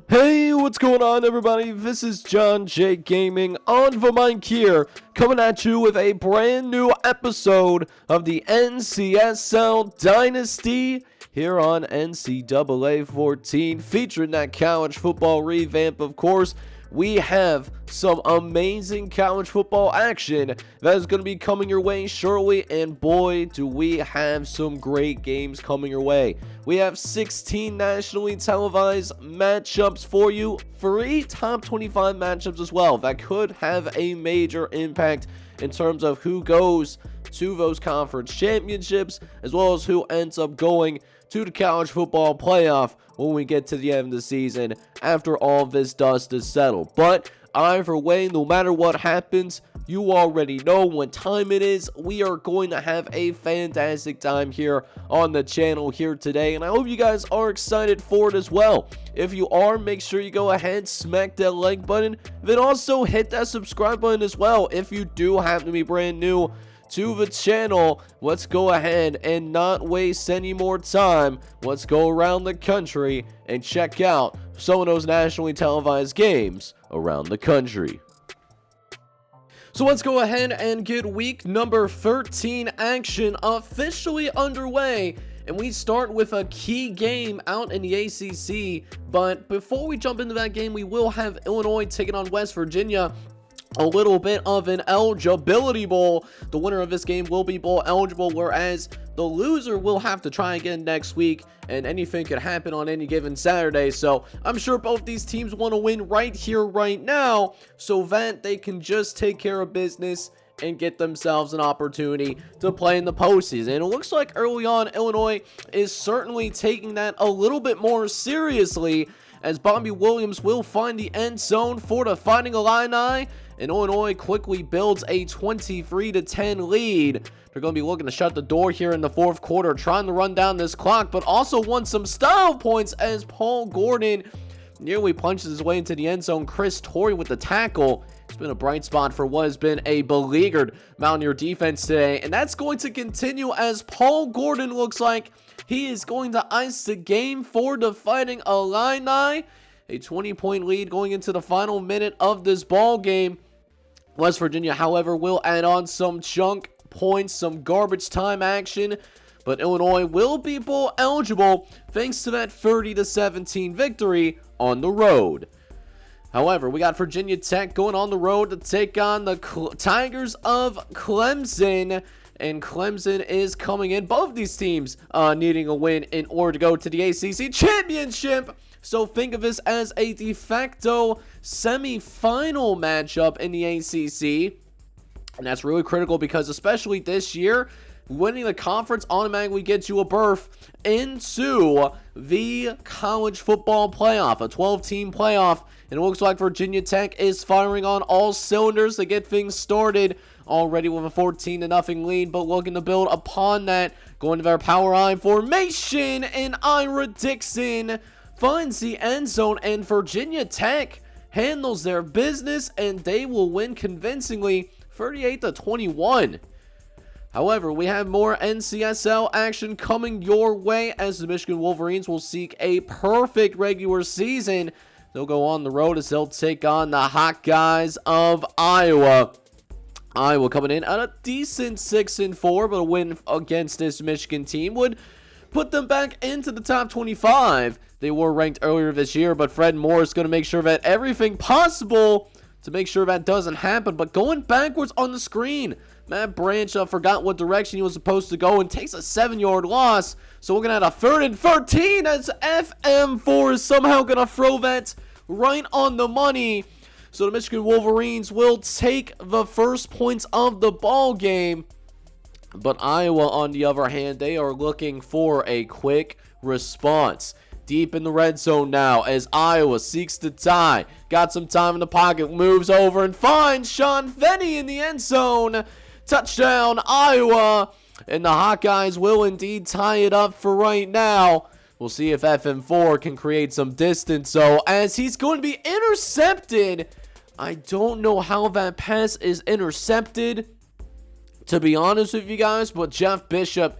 Hey, what's going on, everybody? This is John J Gaming on the mic here, coming at you with a brand new episode of the NCSL Dynasty here on NCAA 14, featuring that college football revamp, of course. We have some amazing college football action that is going to be coming your way shortly, and boy, do we have some great games coming your way. We have 16 nationally televised matchups for you, 3 top 25 matchups as well that could have a major impact in terms of who goes to those conference championships, as well as who ends up going to the college football playoff when we get to the end of the season after all this dust is settled. But either way, no matter what happens, you already know what time it is. We are going to have a fantastic time here on the channel here today, and I hope you guys are excited for it as well. If you are, make sure you go ahead, smack that like button, then also hit that subscribe button as well. If you do happen to be brand new to the channel, let's go ahead and not waste any more time. Let's go around the country and check out some of those nationally televised games around the country. So let's go ahead and get week number 13 action officially underway. And we start with a key game out in the ACC. But before we jump into that game, we will have Illinois taking on West Virginia. A little bit of an eligibility bowl. The winner of this game will be bowl eligible, whereas the loser will have to try again next week, and anything could happen on any given Saturday. So I'm sure both these teams want to win right here, right now, so that they can just take care of business and get themselves an opportunity to play in the postseason. And it looks like early on, Illinois is certainly taking that a little bit more seriously, as Bobby Williams will find the end zone for the Fighting Illini, and Illinois quickly builds a 23-10 lead. They're going to be looking to shut the door here in the fourth quarter, trying to run down this clock, but also want some style points as Paul Gordon nearly punches his way into the end zone. Chris Torrey with the tackle. It's been a bright spot for what has been a beleaguered Mountaineer defense today, and that's going to continue as Paul Gordon looks like he is going to ice the game for the Fighting Illini. A 20-point lead going into the final minute of this ball game. West Virginia, however, will add on some chunk points, some garbage time action, but Illinois will be bowl eligible thanks to that 30-17 victory on the road. However, we got Virginia Tech going on the road to take on the Tigers of Clemson, and Clemson is coming in. Both these teams needing a win in order to go to the ACC Championship. So think of this as a de facto semi-final matchup in the ACC. And that's really critical because especially this year, winning the conference automatically gets you a berth into the college football playoff, a 12-team playoff. And it looks like Virginia Tech is firing on all cylinders to get things started already with a 14-0 lead, but looking to build upon that, going to their power I formation, and Ira Dixon finds the end zone, and Virginia Tech handles their business, and they will win convincingly 38-21. However, we have more NCSL action coming your way as the Michigan Wolverines will seek a perfect regular season. They'll go on the road as they'll take on the Hawkeyes of Iowa. Iowa coming in at a decent 6-4, but a win against this Michigan team would put them back into the top 25. They were ranked earlier this year, but Fred Moore is going to make sure that everything possible to make sure that doesn't happen. But going backwards on the screen, Matt Branch forgot what direction he was supposed to go and takes a 7-yard loss. So we're going to have a 3rd and 13 as FM4 is somehow going to throw that right on the money. So the Michigan Wolverines will take the first points of the ball game. But Iowa, on the other hand, they are looking for a quick response. Deep in the red zone now as Iowa seeks to tie. Got some time in the pocket, moves over and finds Sean Venny in the end zone. Touchdown, Iowa. And the Hawkeyes will indeed tie it up for right now. We'll see if FM4 can create some distance. So as he's going to be intercepted, I don't know how that pass is intercepted, to be honest with you guys, but Jeff Bishop,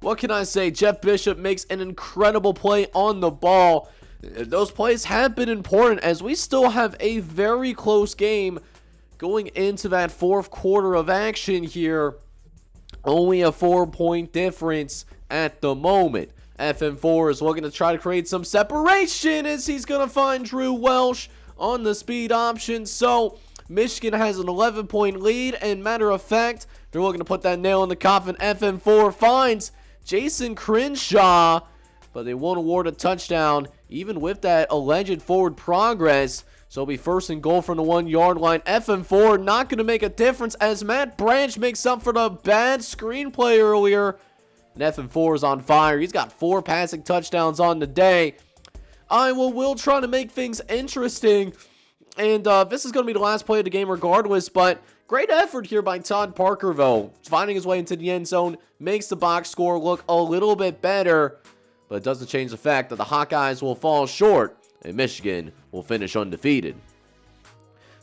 what can I say? Jeff Bishop makes an incredible play on the ball. Those plays have been important as we still have a very close game going into that fourth quarter of action here. Only a 4-point difference at the moment. FM4 is looking to try to create some separation as he's going to find Drew Welsh on the speed option. So Michigan has an 11-point lead, and matter of fact, they're looking to put that nail in the coffin. FM4 finds Jason Crenshaw, but they won't award a touchdown even with that alleged forward progress. So it'll be first and goal from the 1-yard line. FM4 not going to make a difference as Matt Branch makes up for the bad screenplay earlier. And FM4 is on fire. He's got 4 passing touchdowns on the day. Iowa will try to make things interesting. And this is going to be the last play of the game regardless. But great effort here by Todd Parker, though. Finding his way into the end zone makes the box score look a little bit better. But it doesn't change the fact that the Hawkeyes will fall short and Michigan will finish undefeated.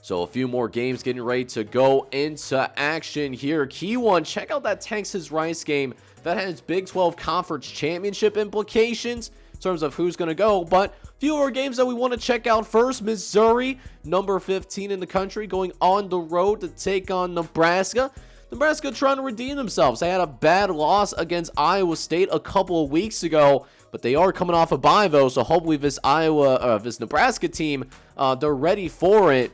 So a few more games getting ready to go into action here. Key one, check out that Texas-Rice game. That has Big 12 Conference Championship implications in terms of who's going to go. But a few more games that we want to check out first. Missouri, number 15 in the country, going on the road to take on Nebraska. Nebraska trying to redeem themselves. They had a bad loss against Iowa State a couple of weeks ago, but they are coming off a bye, though, so hopefully this Nebraska team, they're ready for it.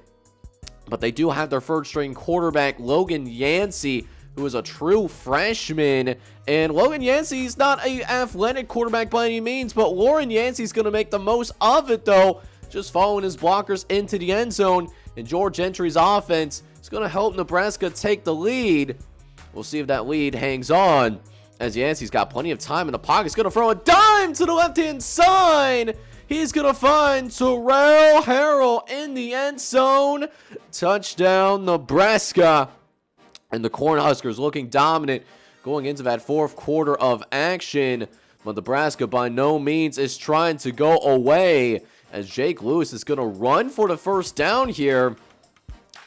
But they do have their third-string quarterback, Logan Yancey, who is a true freshman. And Logan Yancey's not an athletic quarterback by any means, but Lauren Yancey's going to make the most of it, though, just following his blockers into the end zone. And George Gentry's offense is going to help Nebraska take the lead. We'll see if that lead hangs on, as Yancey's got plenty of time in the pocket. He's going to throw a dime to the left-hand side. He's going to find Terrell Harrell in the end zone. Touchdown, Nebraska. And the Cornhuskers looking dominant going into that fourth quarter of action. But Nebraska by no means is trying to go away, as Jake Lewis is going to run for the first down here.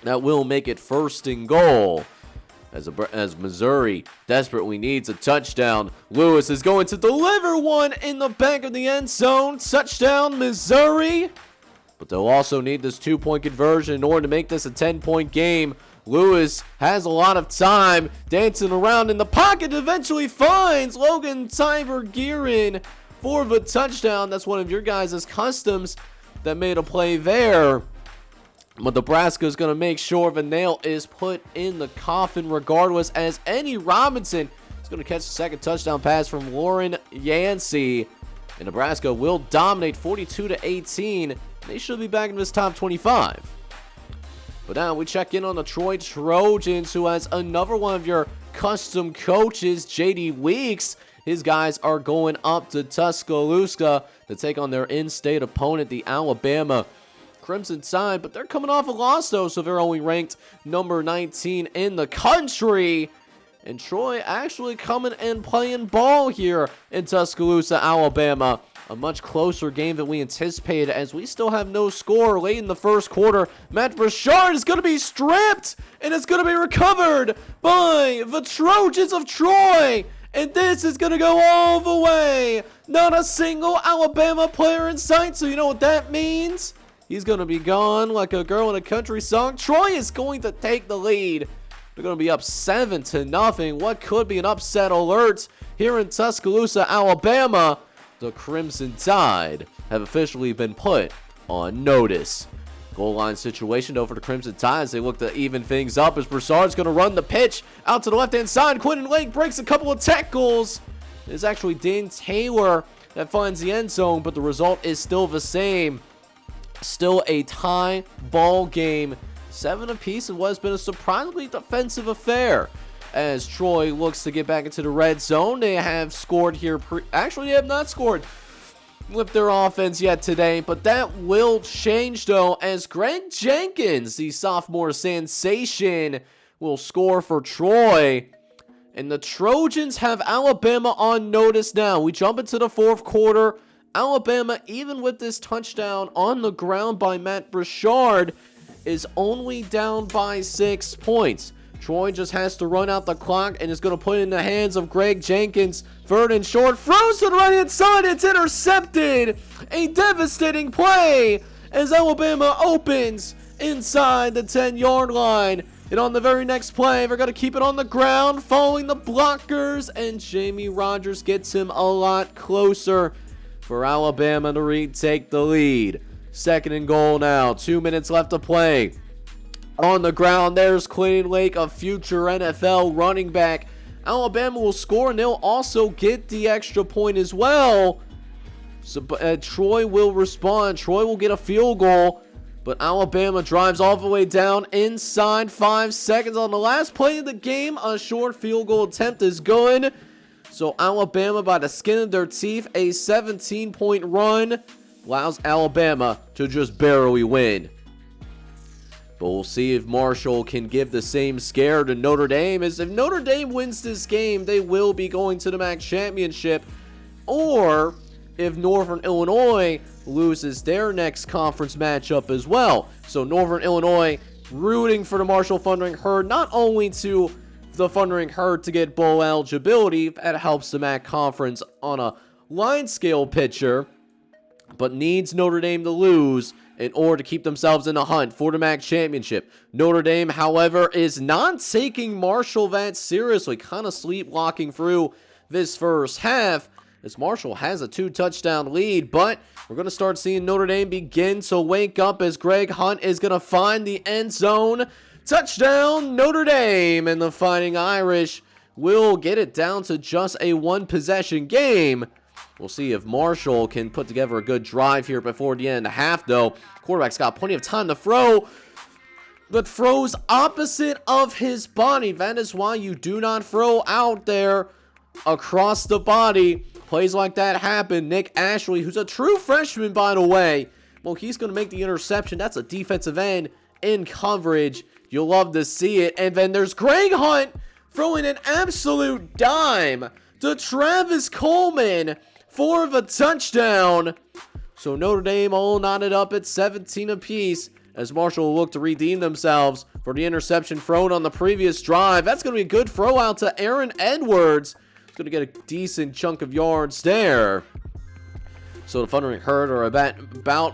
That will make it first and goal. As Missouri desperately needs a touchdown. Lewis is going to deliver one in the back of the end zone. Touchdown, Missouri. But they'll also need this 2-point conversion in order to make this a 10-point game. Lewis has a lot of time dancing around in the pocket. Eventually finds Logan Tiber-Gearin for the touchdown. That's one of your guys' customs that made a play there. But Nebraska is going to make sure the nail is put in the coffin regardless, as Eddie Robinson is going to catch the second touchdown pass from Lauren Yancey. And Nebraska will dominate 42-18. They should be back in this top 25. But now we check in on the Troy Trojans, who has another one of your custom coaches, J.D. Weeks. His guys are going up to Tuscaloosa to take on their in-state opponent, the Alabama Crimson Tide, but they're coming off a loss, though, so they're only ranked number 19 in the country. And Troy actually coming and playing ball here in Tuscaloosa, Alabama. A much closer game than we anticipated, as we still have no score late in the first quarter. Matt Burchard is going to be stripped, and it's going to be recovered by the Trojans of Troy. And this is going to go all the way. Not a single Alabama player in sight, so you know what that means? He's going to be gone like a girl in a country song. Troy is going to take the lead. They're going to be up 7-0. What could be an upset alert here in Tuscaloosa, Alabama? The Crimson Tide have officially been put on notice. Goal line situation, though, for the Crimson Tide as they look to even things up, as Broussard's going to run the pitch out to the left-hand side. Quentin Lake breaks a couple of tackles. It's actually Dane Taylor that finds the end zone, but the result is still the same. Still a tie ball game, 7 apiece in what has been a surprisingly defensive affair. As Troy looks to get back into the red zone, they have scored here. Actually, they have not scored with their offense yet today, but that will change, though, as Greg Jenkins, the sophomore sensation, will score for Troy. And the Trojans have Alabama on notice now. We jump into the fourth quarter. Alabama, even with this touchdown on the ground by Matt Burchard, is only down by 6 points. Troy just has to run out the clock and is going to put it in the hands of Greg Jenkins. Third and short, throws to the right hand side. It's intercepted. A devastating play as Alabama opens inside the 10-yard line. And on the very next play, they're going to keep it on the ground, following the blockers, and Jamie Rogers gets him a lot closer for Alabama to retake the lead. Second and goal now. 2 minutes left to play. On the ground, there's Clayton Lake, a future NFL running back. Alabama will score, and they'll also get the extra point as well. So Troy will respond. Troy will get a field goal, but Alabama drives all the way down inside 5 seconds. On the last play of the game, a short field goal attempt is good. So Alabama, by the skin of their teeth, a 17-point run allows Alabama to just barely win. But we'll see if Marshall can give the same scare to Notre Dame. As if Notre Dame wins this game, they will be going to the MAC championship. Or if Northern Illinois loses their next conference matchup as well. So Northern Illinois rooting for the Marshall Thundering Herd, not only to the Thundering Herd to get bowl eligibility, that helps the MAC conference on a line scale picture, but needs Notre Dame to lose in order to keep themselves in the hunt for the MAC championship. Notre Dame, however, is not taking Marshall that seriously, kind of sleepwalking through this first half, as Marshall has a 2-touchdown lead, but we're going to start seeing Notre Dame begin to wake up as Greg Hunt is going to find the end zone. Touchdown, Notre Dame, and the Fighting Irish will get it down to just a 1-possession game. We'll see if Marshall can put together a good drive here before the end of the half, though. Quarterback's got plenty of time to throw, but throws opposite of his body. That is why you do not throw out there across the body. Plays like that happen. Nick Ashley, who's a true freshman, by the way, well, he's going to make the interception. That's a defensive end in coverage. You'll love to see it. And then there's Greg Hunt throwing an absolute dime to Travis Coleman for the touchdown. So Notre Dame all knotted up at 17 apiece as Marshall will look to redeem themselves for the interception thrown on the previous drive. That's going to be a good throw out to Aaron Edwards. He's going to get a decent chunk of yards there. So the Thundering Herd are about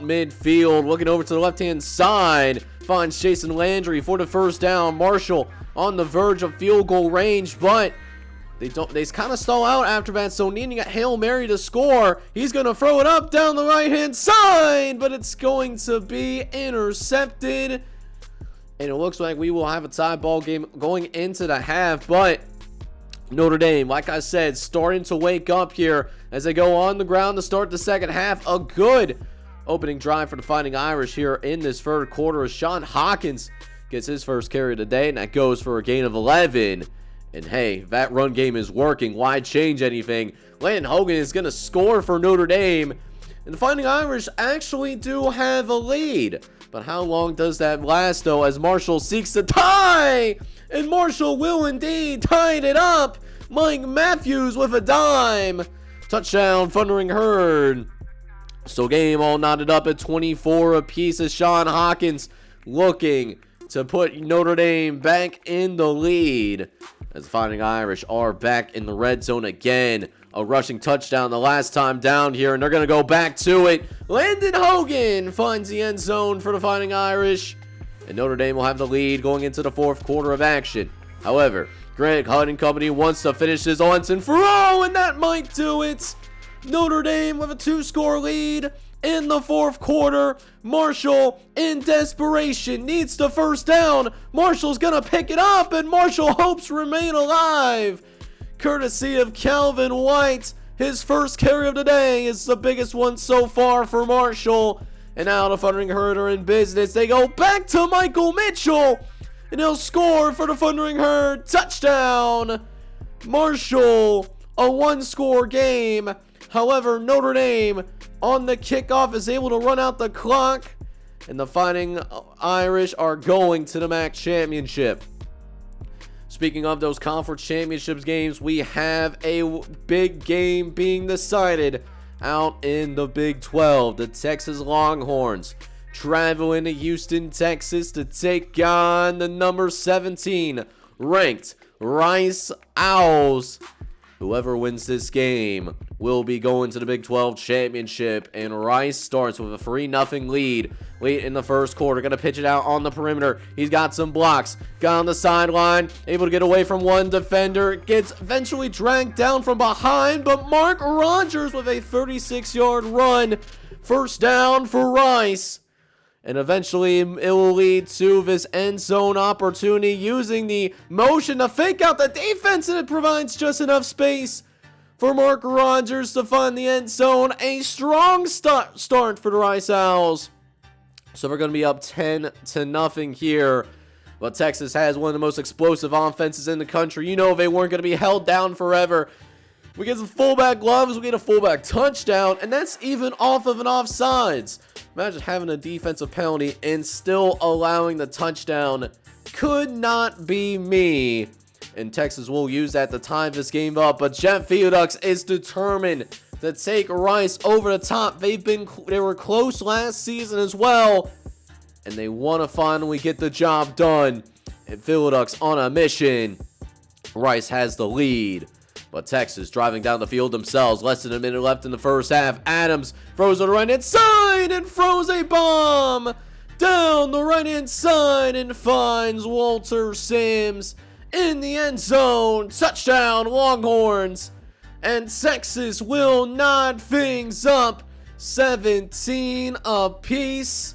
midfield, looking over to the left-hand side. Finds Jason Landry for the first down. Marshall on the verge of field goal range, but they kind of stall out after that, so needing a Hail Mary to score. He's going to throw it up down the right-hand side, but it's going to be intercepted. And it looks like we will have a tie ball game going into the half, but Notre Dame, like I said, starting to wake up here as they go on the ground to start the second half. A good opening drive for the Fighting Irish here in this third quarter as Sean Hawkins gets his first carry of the day, and that goes for a gain of 11. And hey, that run game is working. Why change anything? Landon Hogan is going to score for Notre Dame. And the Fighting Irish actually do have a lead. But how long does that last, though, as Marshall seeks to tie? And Marshall will indeed tie it up. Mike Matthews with a dime. Touchdown, Thundering Herd. So game all knotted up at 24 apiece as Sean Hawkins looking to put Notre Dame back in the lead. As the Fighting Irish are back in the red zone again. A rushing touchdown the last time down here, and they're going to go back to it. Landon Hogan finds the end zone for the Fighting Irish. And Notre Dame will have the lead going into the fourth quarter of action. However, Greg Hunt and company wants to finish this once and for all, and that might do it. Notre Dame with a 2-score lead in the fourth quarter. Marshall, in desperation, needs the first down. Marshall's going to pick it up, and Marshall hopes remain alive. Courtesy of Calvin White, his first carry of the day is the biggest one so far for Marshall. And now the Thundering Herd are in business. They go back to Michael Mitchell, and he'll score for the Thundering Herd. Touchdown. Marshall, a 1-score game. However, Notre Dame on the kickoff is able to run out the clock, and the Fighting Irish are going to the MAC championship. Speaking of those conference championships games, we have a big game being decided out in the Big 12. The Texas Longhorns traveling to Houston, Texas to take on the number 17 ranked Rice Owls. Whoever wins this game will be going to the Big 12 championship, and Rice starts with a 3-0 lead late in the first quarter. Gonna pitch it out on the perimeter. He's got some blocks. Got on the sideline, able to get away from one defender. Gets eventually dragged down from behind, but Mark Rogers with a 36-yard run. First down for Rice. And eventually it will lead to this end zone opportunity using the motion to fake out the defense, and it provides just enough space for Mark Rogers to find the end zone. A strong start for the Rice Owls. So we're going to be up 10-0 here. But Texas has one of the most explosive offenses in the country. You know they weren't going to be held down forever. We get some fullback gloves, we get a fullback touchdown, and that's even off of an offsides. Imagine having a defensive penalty and still allowing the touchdown. Could not be me. And Texas will use that to tie this game up, but Jeff Fielducks is determined to take Rice over the top. They were close last season as well, and they want to finally get the job done. And Fielducks on a mission. Rice has the lead. But Texas driving down the field themselves. Less than a minute left in the first half. Adams throws on the right-hand side and throws a bomb down the right-hand side and finds Walter Sims in the end zone. Touchdown, Longhorns. And Texas will knot things up 17 apiece.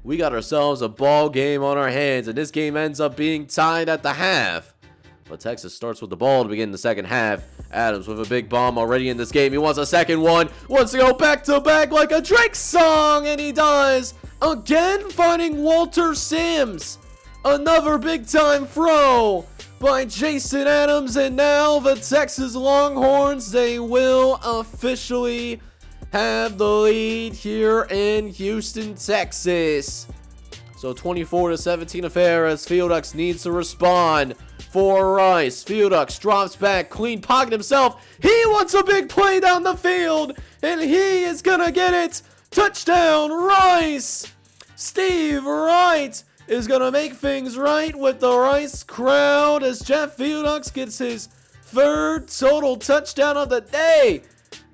We got ourselves a ball game on our hands, and this game ends up being tied at the half. But Texas starts with the ball to begin the second half. Adams with a big bomb already in this game. He wants a second one. Wants to go back to back like a Drake song. And he does. Again finding Walter Sims. Another big time throw by Jason Adams. And now the Texas Longhorns, they will officially have the lead here in Houston, Texas. So 24-17 affair as Fielducks needs to respond for Rice. Fielducks drops back, clean pocket himself. He wants a big play down the field, and he is gonna get it. Touchdown, Rice! Steve Wright is gonna make things right with the Rice crowd as Jeff Fielducks gets his third total touchdown of the day.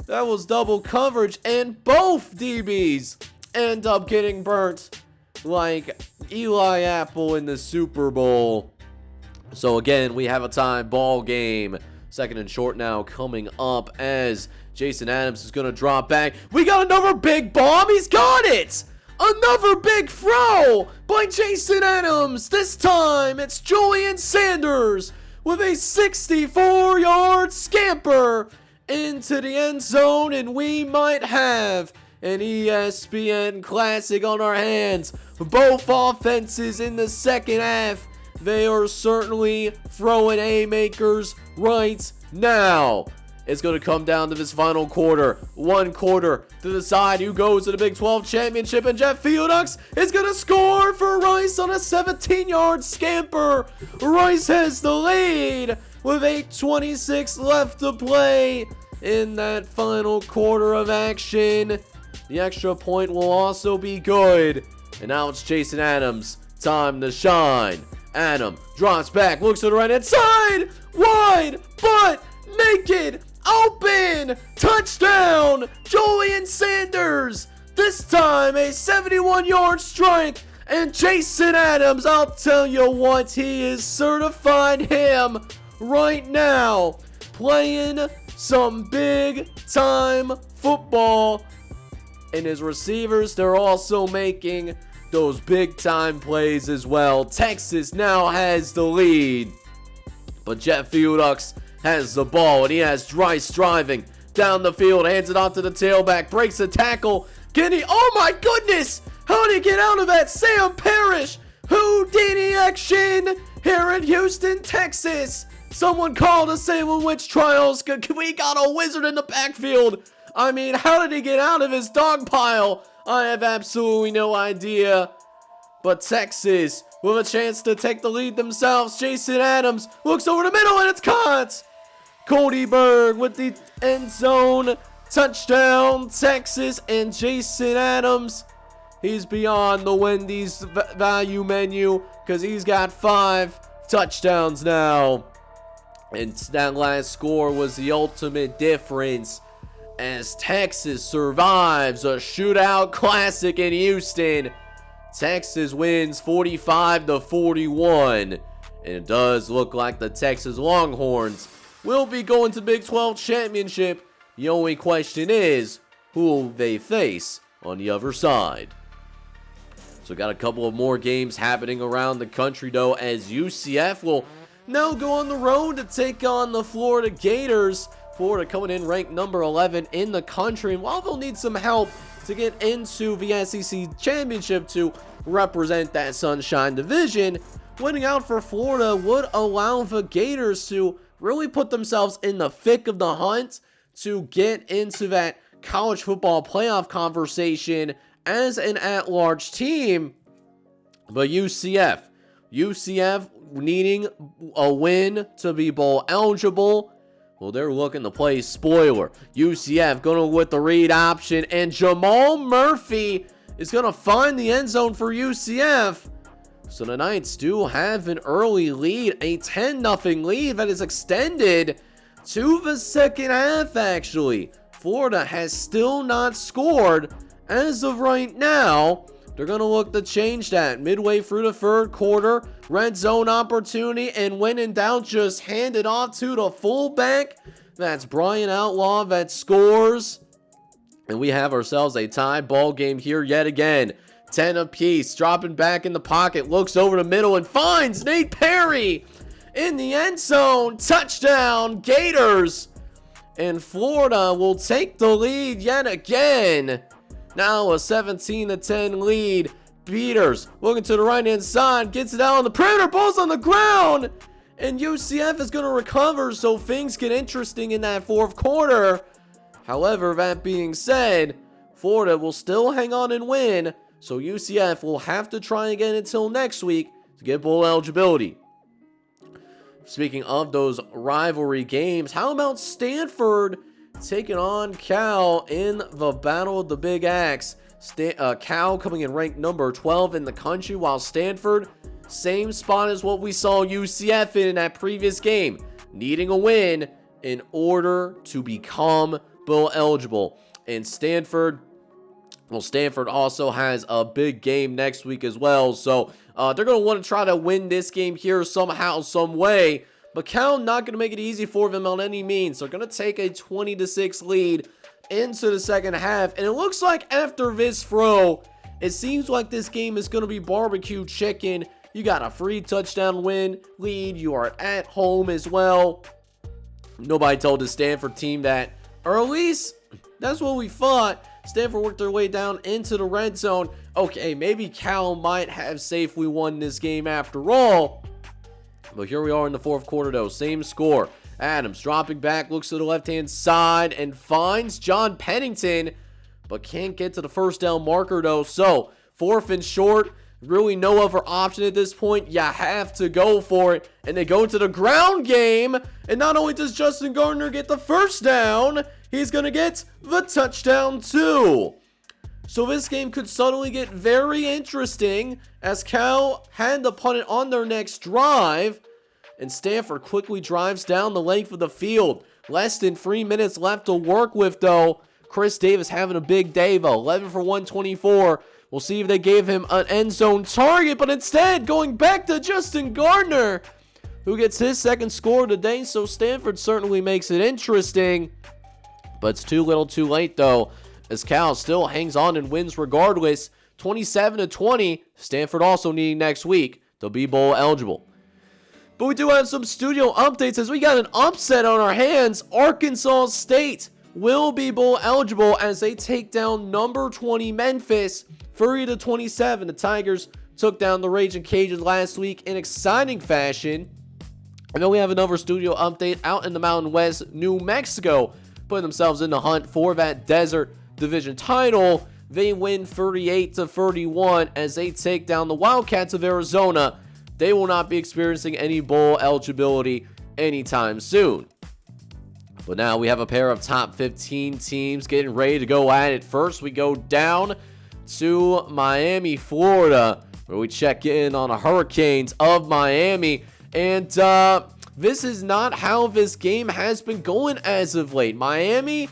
That was double coverage, and both DBs end up getting burnt like Eli Apple in the Super Bowl. So again, we have a tie ball game. Second and short now coming up as Jason Adams is going to drop back. We got another big bomb. He's got it. Another big throw by Jason Adams. This time it's Julian Sanders with a 64-yard scamper into the end zone, and we might have an ESPN Classic on our hands. Both offenses in the second half, they are certainly throwing haymakers right now. It's going to come down to this final quarter. One quarter to decide who goes to the Big 12 championship, and Jeff Fielducks is going to score for Rice on a 17-yard scamper. Rice has the lead with 8:26 left to play in that final quarter of action. The extra point will also be good. And now it's Jason Adams. Time to shine. Adam drops back, looks to the right-hand side. Wide, but naked, open. Touchdown, Julian Sanders. This time a 71-yard strike. And Jason Adams, I'll tell you what, he is certified him right now. Playing some big-time football. And his receivers, they're also making those big-time plays as well. Texas now has the lead. But Jeff Fielducks has the ball, and he has Rice driving down the field. Hands it off to the tailback. Breaks the tackle. Oh my goodness! How did he get out of that? Sam Parrish! Houdini action here in Houston, Texas. Someone called us Salem Witch Trials. We got a wizard in the backfield. I mean, how did he get out of his dog pile? I have absolutely no idea. But Texas with a chance to take the lead themselves. Jason Adams looks over the middle, and it's caught. Cody Berg with the end zone touchdown. Texas, and Jason Adams, he's beyond the Wendy's value menu because he's got 5 touchdowns now. And that last score was the ultimate difference as Texas survives a shootout classic in Houston. Texas wins 45-41. And it does look like the Texas Longhorns will be going to the Big 12 Championship. The only question is, who will they face on the other side? So got a couple of more games happening around the country though, as UCF will now go on the road to take on the Florida Gators. Florida coming in ranked number 11 in the country, and while they'll need some help to get into the SEC Championship to represent that Sunshine Division, winning out for Florida would allow the Gators to really put themselves in the thick of the hunt to get into that college football playoff conversation as an at-large team. But UCF needing a win to be bowl eligible. Well, they're looking to play spoiler. UCF going with the read option, and Jamal Murphy is going to find the end zone for UCF. So the Knights do have an early lead, a 10-0 lead that is extended to the second half, actually. Florida has still not scored as of right now. They're going to look to change that midway through the third quarter. Red zone opportunity, and when in doubt, just hand it off to the fullback. That's Brian Outlaw that scores. And we have ourselves a tie ball game here yet again. 10 apiece, dropping back in the pocket, looks over the middle and finds Nate Perry in the end zone. Touchdown, Gators. And Florida will take the lead yet again. Now a 17-10 lead. Peters looking to the right-hand side, gets it out on the perimeter, ball's on the ground, and UCF is going to recover, so things get interesting in that fourth quarter. However, that being said, Florida will still hang on and win, so UCF will have to try again until next week to get bowl eligibility. Speaking of those rivalry games, how about Stanford taking on Cal in the Battle of the Big Axe? Cal coming in ranked number 12 in the country, while Stanford, same spot as what we saw UCF in that previous game, needing a win in order to become bowl eligible. And Stanford also has a big game next week as well, so they're going to want to try to win this game here somehow, some way. But Cal not going to make it easy for them on any means. They're going to take a 20-6 lead into the second half, and it looks like after this throw, it seems like this game is going to be barbecue chicken. You got a free touchdown lead. You are at home as well. Nobody told the Stanford team that, or at least that's what we thought. Stanford worked their way down into the red zone. Okay, maybe Cal might have safely won this game after all. But here we are in the fourth quarter though. Same score. Adams dropping back, looks to the left-hand side, and finds John Pennington, but can't get to the first down marker though. So, fourth and short, really no other option at this point. You have to go for it, and they go to the ground game, and not only does Justin Gardner get the first down, he's going to get the touchdown too. So this game could suddenly get very interesting as Cal had to punt it on their next drive. And Stanford quickly drives down the length of the field. Less than 3 minutes left to work with, though. Chris Davis having a big day, though. 11 for 124. We'll see if they gave him an end zone target, but instead going back to Justin Gardner, who gets his second score today. So Stanford certainly makes it interesting. But it's too little too late, though, as Cal still hangs on and wins regardless. 27-20. Stanford also needing next week to be bowl eligible. But we do have some studio updates as we got an upset on our hands. Arkansas State will be bowl eligible as they take down number 20 Memphis 30-27. The Tigers took down the Ragin Cajuns last week in exciting fashion. And then we have another studio update out in the Mountain West. New Mexico putting themselves in the hunt for that Desert Division title. They win 38-31 as they take down the Wildcats of Arizona. They will not be experiencing any bowl eligibility anytime soon. But now we have a pair of top 15 teams getting ready to go at it. First, we go down to Miami, Florida, where we check in on the Hurricanes of Miami. And this is not how this game has been going as of late. Miami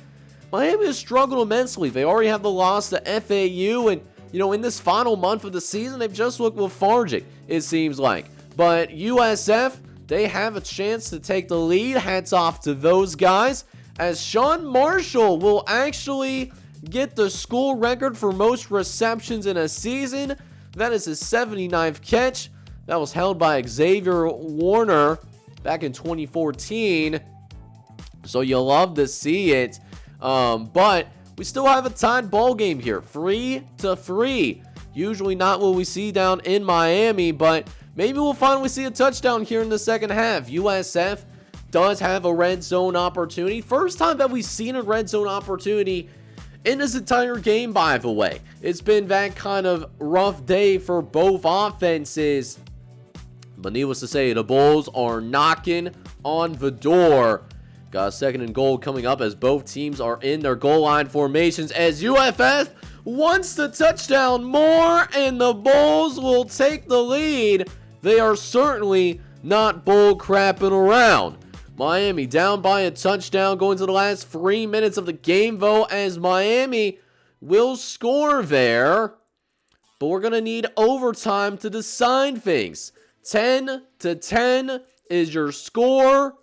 has struggled immensely. They already have the loss to FAU, and in this final month of the season, they've just looked lethargic, it seems like. But USF, they have a chance to take the lead. Hats off to those guys, as Sean Marshall will actually get the school record for most receptions in a season. That is his 79th catch. That was held by Xavier Warner back in 2014. So you love to see it. But we still have a tied ball game here, 3-3. Usually not what we see down in Miami, but maybe we'll finally see a touchdown here in the second half. USF does have a red zone opportunity. First time that we've seen a red zone opportunity in this entire game, by the way. It's been that kind of rough day for both offenses. But needless to say, the Bulls are knocking on the door. Got a second and goal coming up as both teams are in their goal line formations, as UFF wants the touchdown more, and the Bulls will take the lead. They are certainly not bull crapping around. Miami down by a touchdown going to the last 3 minutes of the game, though, as Miami will score there. But we're going to need overtime to decide things. 10-10 is your score.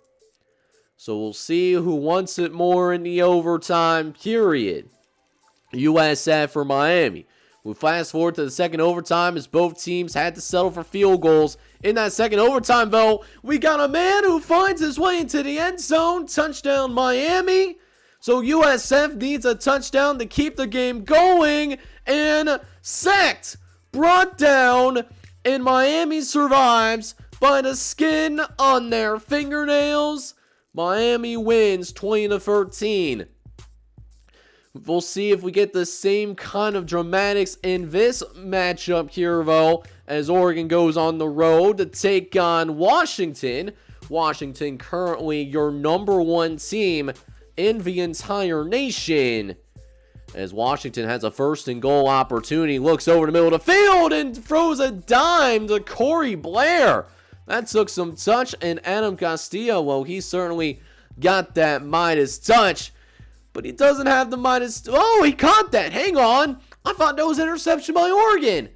So we'll see who wants it more in the overtime period. USF or Miami. We fast forward to the second overtime as both teams had to settle for field goals. In that second overtime, though, we got a man who finds his way into the end zone. Touchdown, Miami. So USF needs a touchdown to keep the game going. And sacked, brought down, and Miami survives by the skin on their fingernails. Miami wins 20-13. We'll see if we get the same kind of dramatics in this matchup here, though, as Oregon goes on the road to take on Washington. Washington currently your number one team in the entire nation. As Washington has a first and goal opportunity, looks over the middle of the field and throws a dime to Corey Blair. That took some touch, and Adam Castillo, well, he certainly got that Midas touch. But he doesn't have the Midas. Oh, he caught that. Hang on. I thought that was interception by Oregon.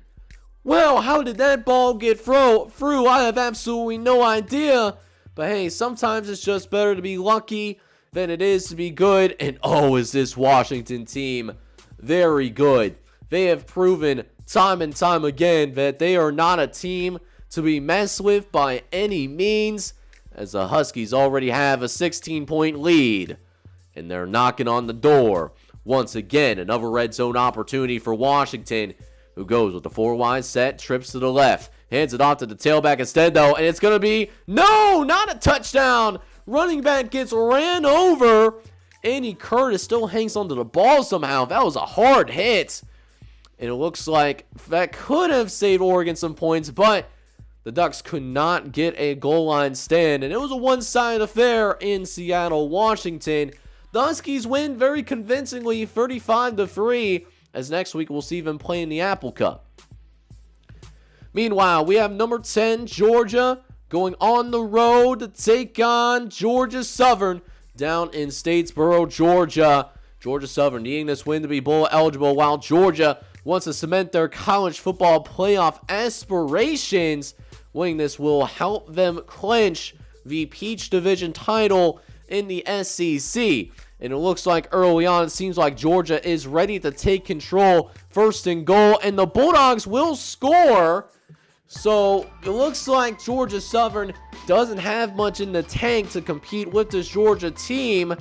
Well, how did that ball get through? I have absolutely no idea. But hey, sometimes it's just better to be lucky than it is to be good. And oh, is this Washington team very good. They have proven time and time again that they are not a team to be messed with by any means, as the Huskies already have a 16-point lead. And they're knocking on the door. Once again, another red zone opportunity for Washington, who goes with the four-wide set, trips to the left, hands it off to the tailback instead, though, and it's going to be, no, not a touchdown. Running back gets ran over. Andy Curtis still hangs onto the ball somehow. That was a hard hit. And it looks like that could have saved Oregon some points, but the Ducks could not get a goal line stand, and it was a one-sided affair in Seattle, Washington. The Huskies win very convincingly, 35-3, as next week we'll see them play in the Apple Cup. Meanwhile, we have number 10, Georgia, going on the road to take on Georgia Southern down in Statesboro, Georgia. Georgia Southern needing this win to be bowl eligible, while Georgia wants to cement their college football playoff aspirations. Winning this will help them clinch the Peach Division title in the SEC. And it looks like early on, it seems like Georgia is ready to take control. First and goal, and the Bulldogs will score. So it looks like Georgia Southern doesn't have much in the tank to compete with this Georgia team.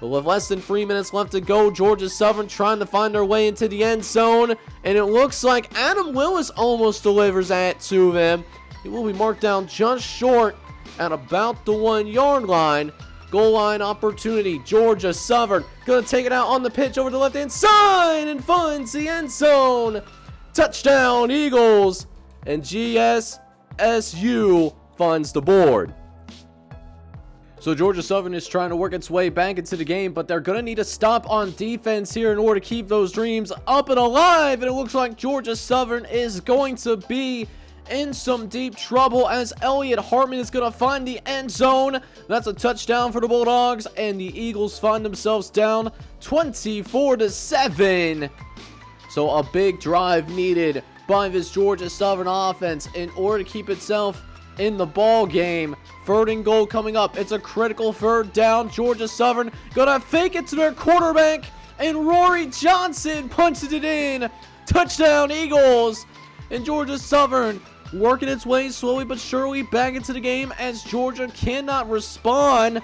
But with less than 3 minutes left to go, Georgia Southern trying to find their way into the end zone. And it looks like Adam Willis almost delivers that to them. He will be marked down just short at about the 1 yard line. Goal line opportunity. Georgia Southern going to take it out on the pitch over the left-hand side and finds the end zone. Touchdown, Eagles. And GSSU finds the board. So Georgia Southern is trying to work its way back into the game, but they're going to need a stop on defense here in order to keep those dreams up and alive. And it looks like Georgia Southern is going to be in some deep trouble as Elliott Hartman is going to find the end zone. That's a touchdown for the Bulldogs, and the Eagles find themselves down 24-7. So a big drive needed by this Georgia Southern offense in order to keep itself in the ball game. 3rd and goal coming up. It's a critical 3rd down. Georgia Southern gonna fake it to their quarterback, and Rory Johnson punches it in. Touchdown Eagles. And Georgia Southern working its way slowly but surely back into the game as Georgia cannot respond.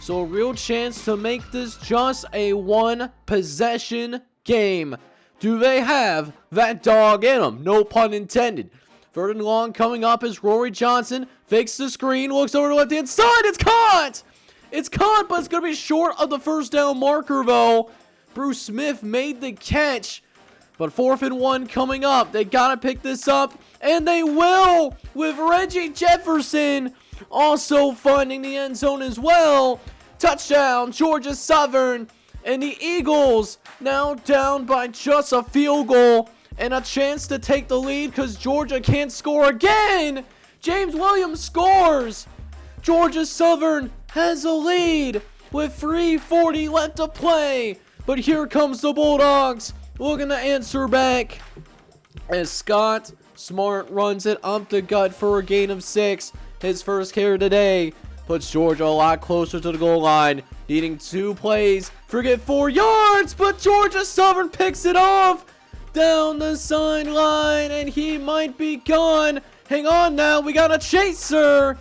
So a real chance to make this just a 1-possession game. Do they have that dog in them? No pun intended. 3rd and long coming up as Rory Johnson fakes the screen, looks over to the left-hand side. It's caught! It's caught, but it's going to be short of the 1st down marker, though. Bruce Smith made the catch. But 4th and 1 coming up. They got to pick this up, and they will, with Reggie Jefferson also finding the end zone as well. Touchdown, Georgia Southern. And the Eagles now down by just a field goal and a chance to take the lead because Georgia can't score again. James Williams scores. Georgia Southern has a lead with 3:40 left to play. But here comes the Bulldogs looking to answer back as Scott Smart runs it up the gut for a gain of 6. His first carry today puts Georgia a lot closer to the goal line. Needing 2 plays, forget 4 yards, but Georgia Southern picks it off down the sideline, and he might be gone. Hang on now, we got a chaser,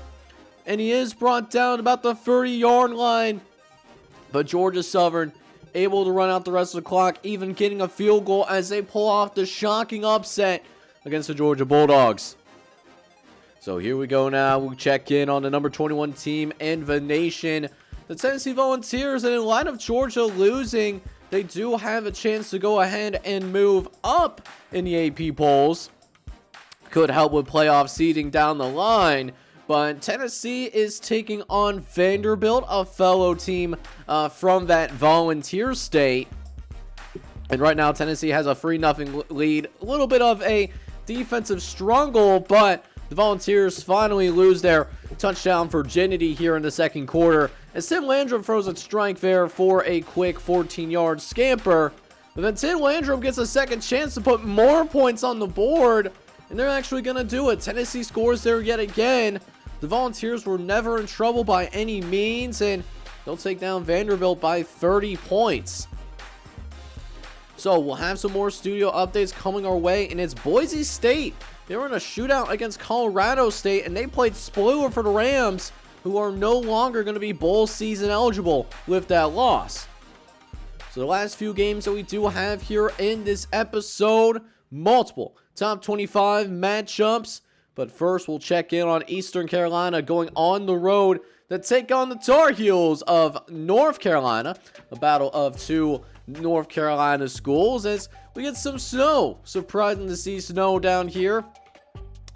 and he is brought down about the 30-yard line. But Georgia Southern able to run out the rest of the clock, even getting a field goal as they pull off the shocking upset against the Georgia Bulldogs. So here we go now. We'll check in on the number 21 team in the nation, the Tennessee Volunteers, and in light of Georgia losing, they do have a chance to go ahead and move up in the AP polls. Could help with playoff seeding down the line, but Tennessee is taking on Vanderbilt, a fellow team from that Volunteer state. And right now, Tennessee has a 3-0 lead. A little bit of a defensive struggle, but the Volunteers finally lose their touchdown virginity here in the 2nd quarter. As Tim Landrum throws a strike there for a quick 14-yard scamper. But then Tim Landrum gets a second chance to put more points on the board. And they're actually going to do it. Tennessee scores there yet again. The Volunteers were never in trouble by any means. And they'll take down Vanderbilt by 30 points. So we'll have some more studio updates coming our way. And it's Boise State. They were in a shootout against Colorado State, and they played spoiler for the Rams, who are no longer going to be bowl season eligible with that loss. So the last few games that we do have here in this episode, multiple top 25 matchups. But first, we'll check in on Eastern Carolina going on the road to take on the Tar Heels of North Carolina, a battle of 2 North Carolina schools as we get some snow. Surprising to see snow down here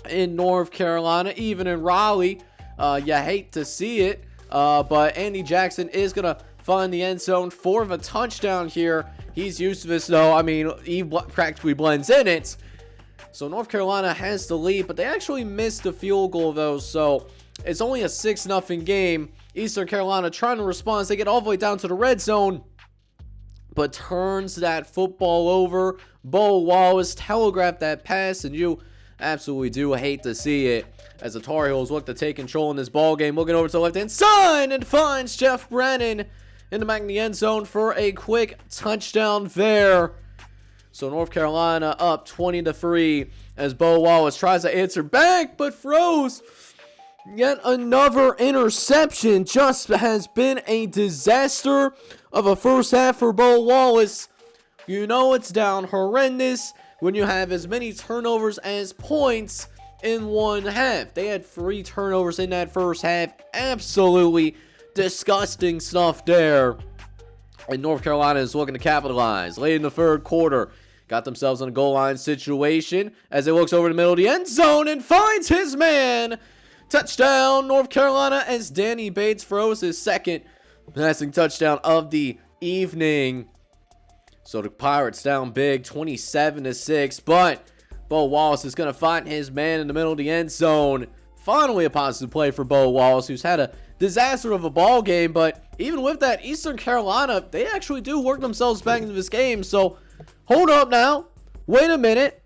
in North Carolina, even in Raleigh. You hate to see it, but Andy Jackson is going to find the end zone for the touchdown here. He's used to this, though. I mean, he practically blends in it. So North Carolina has the lead, but they actually missed the field goal, though, so it's only a 6-0 game. Eastern Carolina trying to respond as they get all the way down to the red zone, but turns that football over. Bo Wallace telegraphed that pass, and you absolutely do hate to see it as the Tar Heels look to take control in this ball game. Looking over to the left-hand side and finds Jeff Brennan in the back of the end zone for a quick touchdown there. So North Carolina up 20-3 as Bo Wallace tries to answer back, but throws yet another interception. Just has been a disaster of a first half for Bo Wallace. You know it's down horrendous when you have as many turnovers as points in one half. They had 3 turnovers in that first half. Absolutely disgusting stuff there. And North Carolina is looking to capitalize. Late in the 3rd quarter, got themselves in a goal line situation as it looks over the middle of the end zone and finds his man. Touchdown, North Carolina, as Danny Bates throws his 2nd passing touchdown of the evening. So the Pirates down big, 27-6, but Bo Wallace is going to find his man in the middle of the end zone. Finally a positive play for Bo Wallace, who's had a disaster of a ball game. But even with that, Eastern Carolina, they actually do work themselves back into this game. So hold up now. Wait a minute.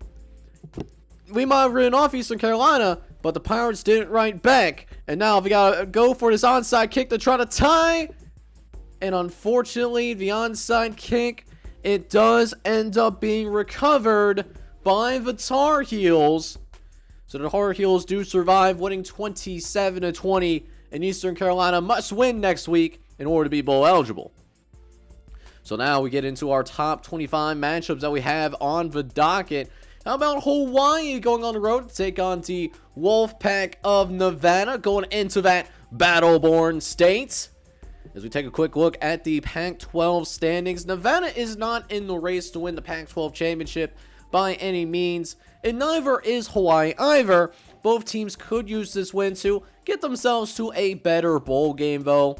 We might have ridden off Eastern Carolina, but the Pirates didn't write back. And now we got to go for this onside kick to try to tie. And unfortunately, the onside kick, it does end up being recovered by the Tar Heels. So the Tar Heels do survive, winning 27-20. And Eastern Carolina must win next week in order to be bowl eligible. So now we get into our top 25 matchups that we have on the docket. How about Hawaii going on the road to take on the Wolfpack of Nevada, going into that battle-born state? As we take a quick look at the Pac-12 standings, Nevada is not in the race to win the Pac-12 championship by any means, and neither is Hawaii either. Both teams could use this win to get themselves to a better bowl game, though,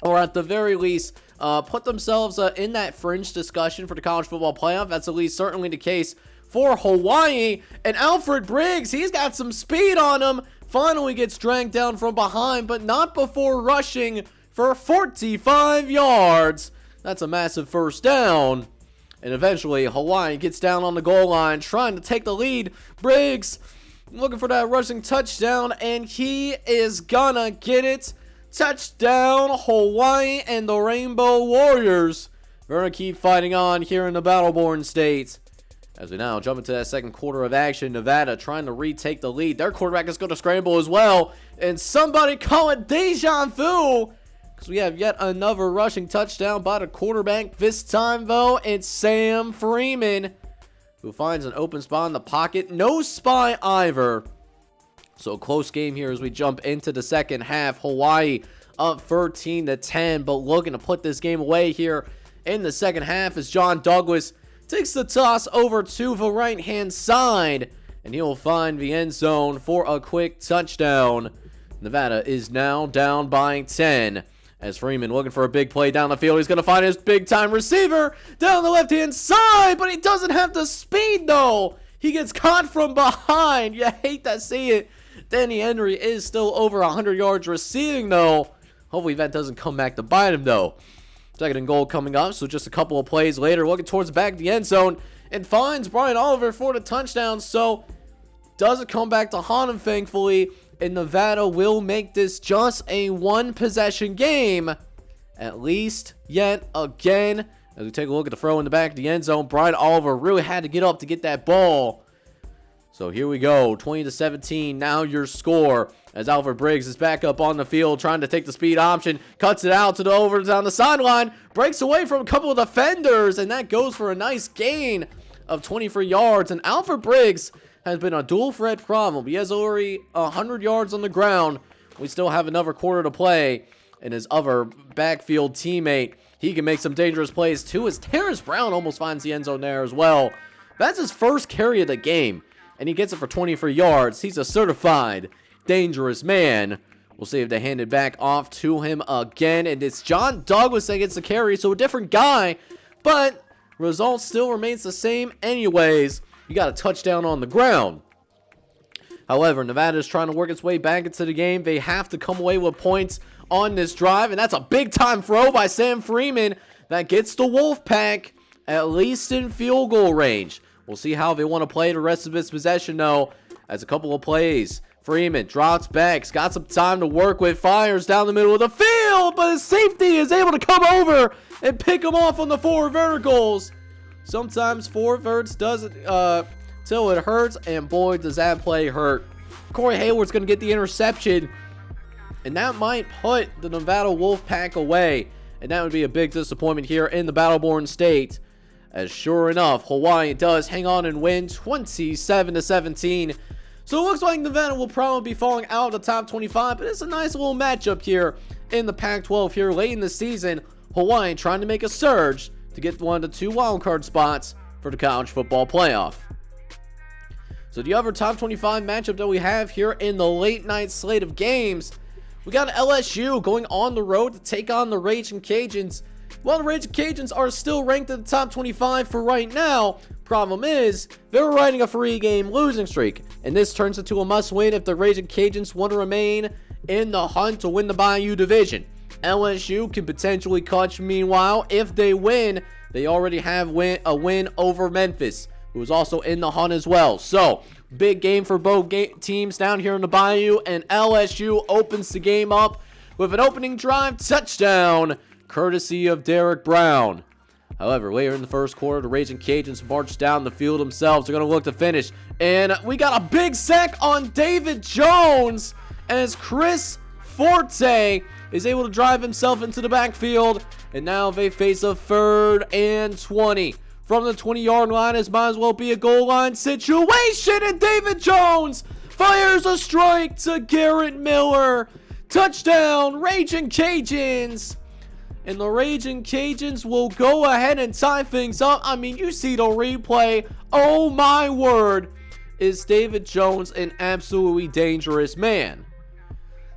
or at the very least, put themselves in that fringe discussion for the college football playoff. That's at least certainly the case for Hawaii. And Alfred Briggs, he's got some speed on him. Finally gets dragged down from behind, but not before rushing for 45 yards. That's a massive first down. And eventually, Hawaii gets down on the goal line, trying to take the lead. Briggs looking for that rushing touchdown, and he is gonna get it. Touchdown, Hawaii and the Rainbow Warriors. We're gonna keep fighting on here in the battle-born state. As we now jump into that second quarter of action, Nevada trying to retake the lead. Their quarterback is going to scramble as well. And somebody call it deja vu, because we have yet another rushing touchdown by the quarterback. This time, though, it's Sam Freeman, who finds an open spot in the pocket. No spy either. So a close game here as we jump into the second half. Hawaii up 13-10, but looking to put this game away here in the second half as John Douglas takes the toss over to the right-hand side, and he'll find the end zone for a quick touchdown. Nevada is now down by 10. As Freeman looking for a big play down the field. He's going to find his big-time receiver down the left-hand side, but he doesn't have the speed, though. He gets caught from behind. You hate to see it. Danny Henry is still over 100 yards receiving, though. Hopefully that doesn't come back to bite him, though. Second and goal coming up, so just a couple of plays later, looking towards the back of the end zone, and finds Brian Oliver for the touchdown, so doesn't come back to haunt him, thankfully, and Nevada will make this just a one-possession game, at least, yet again. As we take a look at the throw in the back of the end zone, Brian Oliver really had to get up to get that ball. So here we go, 20-17, now your score, as Alfred Briggs is back up on the field, trying to take the speed option, cuts it out to the over down the sideline, breaks away from a couple of defenders, and that goes for a nice gain of 23 yards, and Alfred Briggs has been a dual threat problem. He has already 100 yards on the ground. We still have another quarter to play, and his other backfield teammate, he can make some dangerous plays too, as Terrence Brown almost finds the end zone there as well. That's his first carry of the game, and he gets it for 23 yards. He's a certified dangerous man. We'll see if they hand it back off to him again, and it's John Douglas that gets the carry, so a different guy, but result still remains the same anyways. You got a touchdown on the ground. However, Nevada is trying to work its way back into the game. They have to come away with points on this drive, and that's a big-time throw by Sam Freeman that gets the Wolfpack at least in field goal range. We'll see how they want to play the rest of this possession, though, as a couple of plays. Freeman drops back, he's got some time to work with, fires down the middle of the field, but his safety is able to come over and pick him off on the 4 verticals. Sometimes 4 verts doesn't till it hurts, and boy, does that play hurt. Corey Hayward's going to get the interception, and that might put the Nevada Wolfpack away, and that would be a big disappointment here in the battle-born state. As sure enough, Hawaii does hang on and win 27-17. So it looks like Nevada will probably be falling out of the top 25, but it's a nice little matchup here in the Pac-12 here late in the season. Hawaii trying to make a surge to get one of the 2 wildcard spots for the college football playoff. So the other top 25 matchup that we have here in the late night slate of games, we got LSU going on the road to take on the Ragin Cajuns. Well, the Ragin Cajuns are still ranked in the top 25 for right now, Problem is, they're riding a 3-game losing streak, and this turns into a must-win if the Ragin Cajuns want to remain in the hunt to win the Bayou Division. LSU can potentially clutch. Meanwhile, if they win, they already have a win over Memphis, who is also in the hunt as well. So, big game for both teams down here in the Bayou, and LSU opens the game up with an opening drive touchdown, courtesy of Derek Brown. However, later in the first quarter, the Ragin Cajuns march down the field themselves. They're going to look to finish. And we got a big sack on David Jones as Chris Forte is able to drive himself into the backfield. And now they face a 3rd and 20. From the 20-yard line, this might as well be a goal line situation. And David Jones fires a strike to Garrett Miller. Touchdown, Ragin Cajuns. And the Ragin Cajuns will go ahead and tie things up. I mean, you see the replay. Oh my word. Is David Jones an absolutely dangerous man?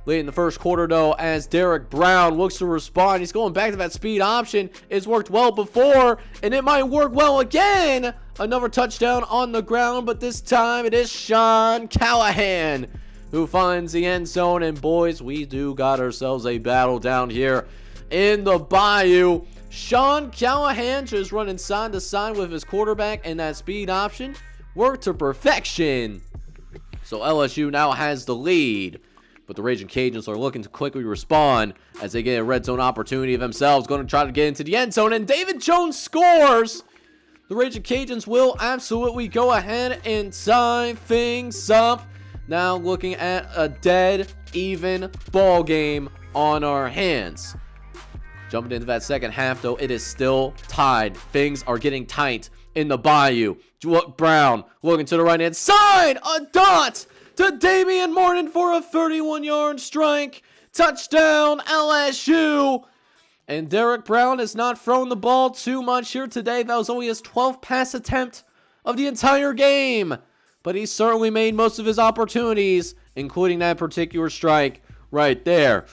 Late in the first quarter, though, as Derek Brown looks to respond, he's going back to that speed option. It's worked well before, and it might work well again. Another touchdown on the ground, but this time it is Sean Callahan who finds the end zone. And boys, we do got ourselves a battle down here in the Bayou. Sean Callahan just running side to side with his quarterback, and that speed option worked to perfection. So LSU now has the lead, but the Ragin Cajuns are looking to quickly respond as they get a red zone opportunity themselves, going to try to get into the end zone, and David Jones scores. The Ragin Cajuns will absolutely go ahead and tie things up. Now looking at a dead even ball game on our hands. Jumping into that second half, though, it is still tied. Things are getting tight in the Bayou. Brown looking to the right-hand side. A dot to Damian Martin for a 31-yard strike. Touchdown, LSU. And Derek Brown has not thrown the ball too much here today. That was only his 12th pass attempt of the entire game. But he certainly made most of his opportunities, including that particular strike right there.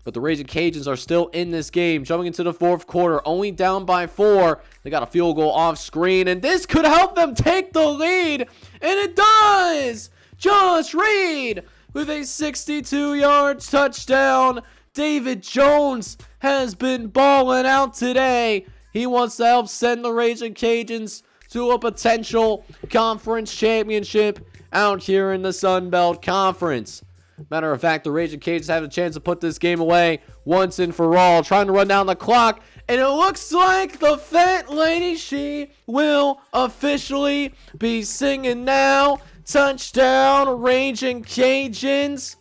But the Ragin Cajuns are still in this game, jumping into the fourth quarter, only down by 4. They got a field goal off screen, and this could help them take the lead, and it does! Josh Reed with a 62-yard touchdown. David Jones has been balling out today. He wants to help send the Ragin Cajuns to a potential conference championship out here in the Sun Belt Conference. Matter of fact, the Ragin Cajuns have a chance to put this game away once and for all, trying to run down the clock, and it looks like the fat lady, she will officially be singing now. Touchdown, Ragin Cajuns.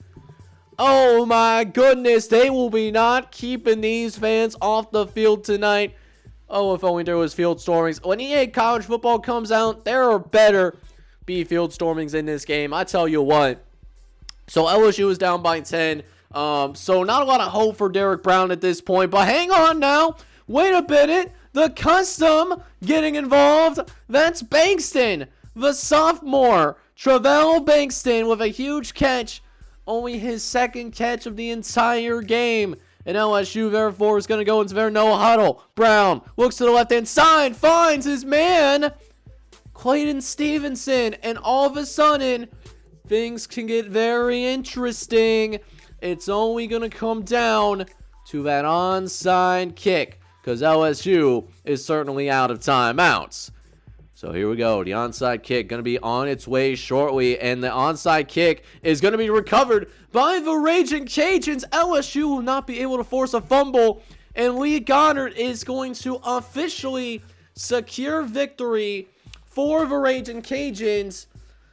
Oh my goodness, they will be not keeping these fans off the field tonight. Oh, if only there was field stormings. When EA College Football comes out, there better be field stormings in this game. I tell you what. So LSU is down by 10. So not a lot of hope for Derek Brown at this point. But hang on now. Wait a minute. The custom getting involved. That's Bankston, the sophomore. Travell Bankston with a huge catch. Only his second catch of the entire game. And LSU, therefore, is going to go into their no huddle. Brown looks to the left-hand side. Finds his man, Clayton Stevenson. And all of a sudden, things can get very interesting. It's only going to come down to that onside kick, because LSU is certainly out of timeouts. So here we go. The onside kick going to be on its way shortly, and the onside kick is going to be recovered by the Ragin Cajuns. LSU will not be able to force a fumble, and Lee Goddard is going to officially secure victory for the Ragin Cajuns.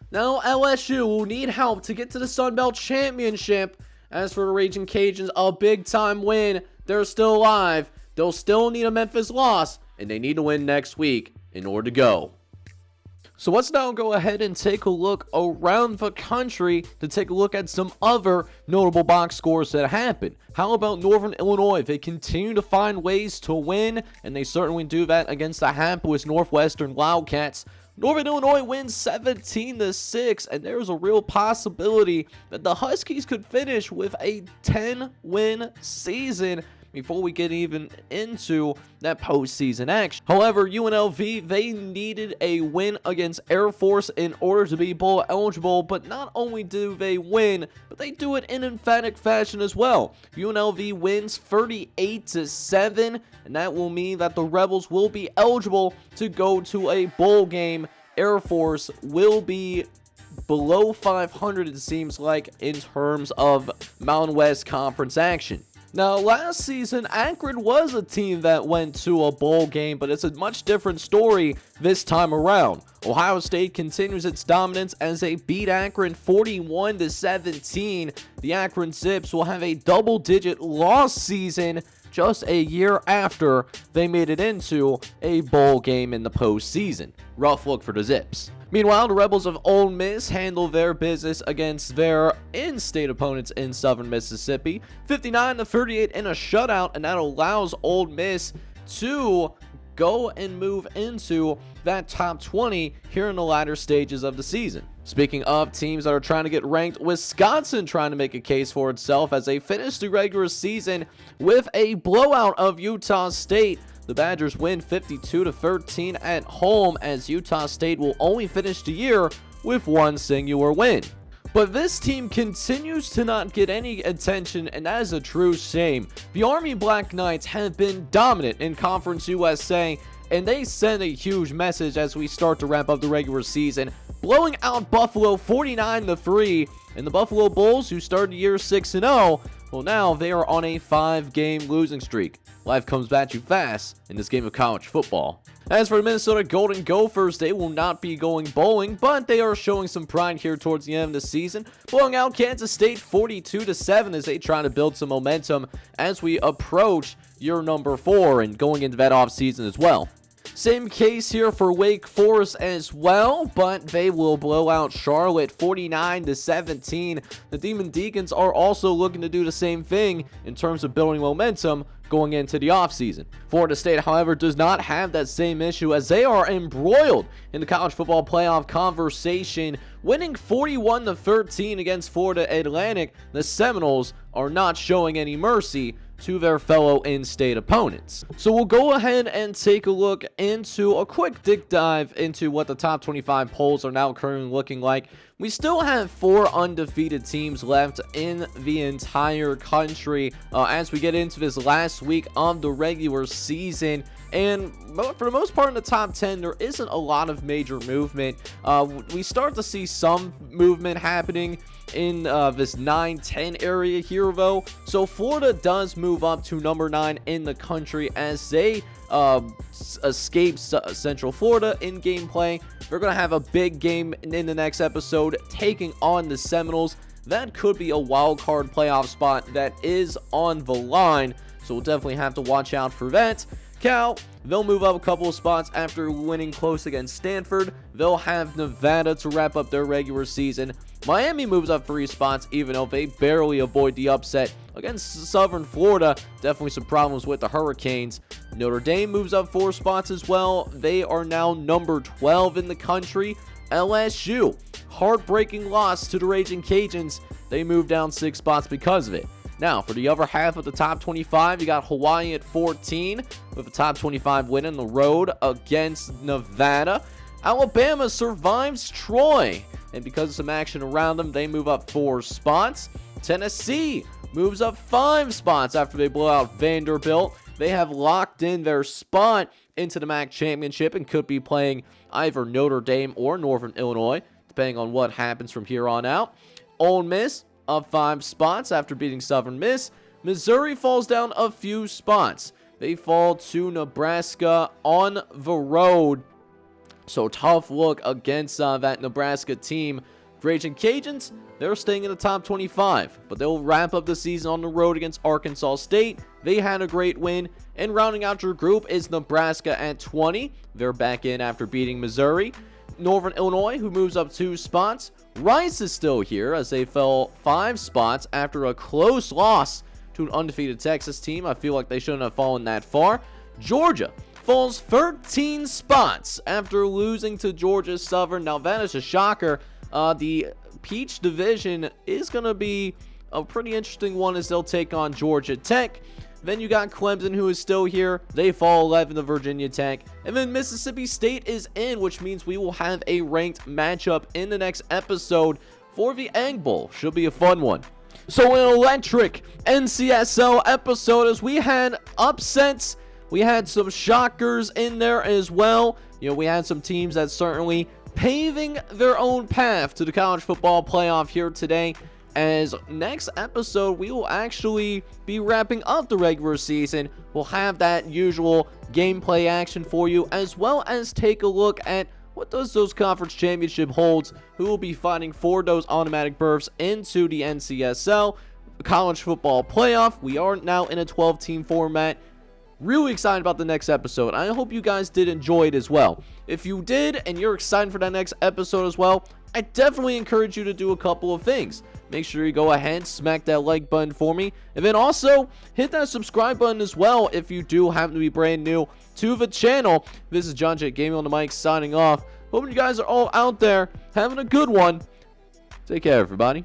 Now LSU will need help to get to the Sun Belt Championship. As for the Ragin Cajuns, a big-time win. They're still alive. They'll still need a Memphis loss, and they need to win next week in order to go. So let's now go ahead and take a look around the country to take a look at some other notable box scores that happened. How about Northern Illinois? They continue to find ways to win, and they certainly do that against the hapless Northwestern Wildcats. Northern Illinois wins 17-6, and there's a real possibility that the Huskies could finish with a 10-win season. before we get even into that postseason action. However, UNLV, they needed a win against Air Force in order to be bowl eligible, but not only do they win, but they do it in emphatic fashion as well. UNLV wins 38-7, and that will mean that the Rebels will be eligible to go to a bowl game. Air Force will be below 500, it seems like, in terms of Mountain West Conference action. Now, last season, Akron was a team that went to a bowl game, but it's a much different story this time around. Ohio State continues its dominance as they beat Akron 41-17. The Akron Zips will have a double-digit loss season just a year after they made it into a bowl game in the postseason. Rough look for the Zips. Meanwhile, the Rebels of Ole Miss handle their business against their in-state opponents in Southern Mississippi, 59-38 in a shutout, and that allows Ole Miss to go and move into that top 20 here in the latter stages of the season. Speaking of teams that are trying to get ranked, Wisconsin trying to make a case for itself as they finish the regular season with a blowout of Utah State. The Badgers win 52-13 at home, as Utah State will only finish the year with one singular win. But this team continues to not get any attention, and that is a true shame. The Army Black Knights have been dominant in Conference USA, and they send a huge message as we start to wrap up the regular season, blowing out Buffalo 49-3, and the Buffalo Bulls, who started the year 6-0, well, now they are on a 5-game losing streak. Life comes at you fast in this game of college football. As for the Minnesota Golden Gophers, they will not be going bowling, but they are showing some pride here towards the end of the season, blowing out Kansas State 42-7 as they try to build some momentum as we approach year number 4 and going into that offseason as well. Same case here for Wake Forest as well, but they will blow out Charlotte 49-17. The Demon Deacons are also looking to do the same thing in terms of building momentum going into the offseason. Florida State, however, does not have that same issue as they are embroiled in the college football playoff conversation, winning 41-13 against Florida Atlantic. The Seminoles are not showing any mercy to their fellow in-state opponents. So we'll go ahead and take a look into a quick deep dive into what the top 25 polls are now currently looking like. We still have 4 undefeated teams left in the entire country as we get into this last week of the regular season. And for the most part in the top 10, there isn't a lot of major movement. We start to see some movement happening in this 9-10 area here, though. So Florida does move up to number 9 in the country as they escape Central Florida in gameplay. They're going to have a big game in the next episode, taking on the Seminoles. That could be a wild card playoff spot that is on the line, so we'll definitely have to watch out for that. Cal, they'll move up a couple of spots after winning close against Stanford. They'll have Nevada to wrap up their regular season. Miami moves up 3 spots, even though they barely avoid the upset against Southern Florida. Definitely some problems with the Hurricanes. Notre Dame moves up 4 spots as well. They are now number 12 in the country. LSU, heartbreaking loss to the Ragin Cajuns. They moved down 6 spots because of it. Now, for the other half of the top 25, you got Hawaii at 14 with a top 25 win on the road against Nevada. Alabama survives Troy, and because of some action around them, they move up 4 spots. Tennessee moves up 5 spots after they blow out Vanderbilt. They have locked in their spot into the MAC championship and could be playing either Notre Dame or Northern Illinois, depending on what happens from here on out. Ole Miss up 5 spots after beating Southern Miss. Missouri falls down a few spots. They fall to Nebraska on the road. So tough look against that Nebraska team. Ragin Cajuns, they're staying in the top 25, but they'll wrap up the season on the road against Arkansas State. They had a great win, and rounding out your group is Nebraska at 20. They're back in after beating Missouri. Northern Illinois, who moves up 2 spots. Rice is still here as they fell 5 spots after a close loss to an undefeated Texas team. I feel like they shouldn't have fallen that far. Georgia falls 13 spots after losing to Georgia Southern. Now that is a shocker. The Peach Division is going to be a pretty interesting one as they'll take on Georgia Tech. Then you got Clemson, who is still here. They fall 11 to Virginia Tech. And then Mississippi State is in, which means we will have a ranked matchup in the next episode for the Egg Bowl. Should be a fun one. So an electric NCSL episode, as we had upsets, we had some shockers in there as well. You know, we had some teams that certainly paving their own path to the college football playoff here today. As next episode, we will actually be wrapping up the regular season. We'll have that usual gameplay action for you, as well as take a look at what does those conference championship holds, who will be fighting for those automatic berths into the NCSL college football playoff. We are now in a 12-team format. Really excited about the next episode. I hope you guys did enjoy it as well. If you did and you're excited for that next episode as well, I definitely encourage you to do a couple of things. Make sure you go ahead, smack that like button for me, and then also hit that subscribe button as well if you do happen to be brand new to the channel. This is John J. Gaming on the mic signing off. Hoping you guys are all out there having a good one. Take care, everybody.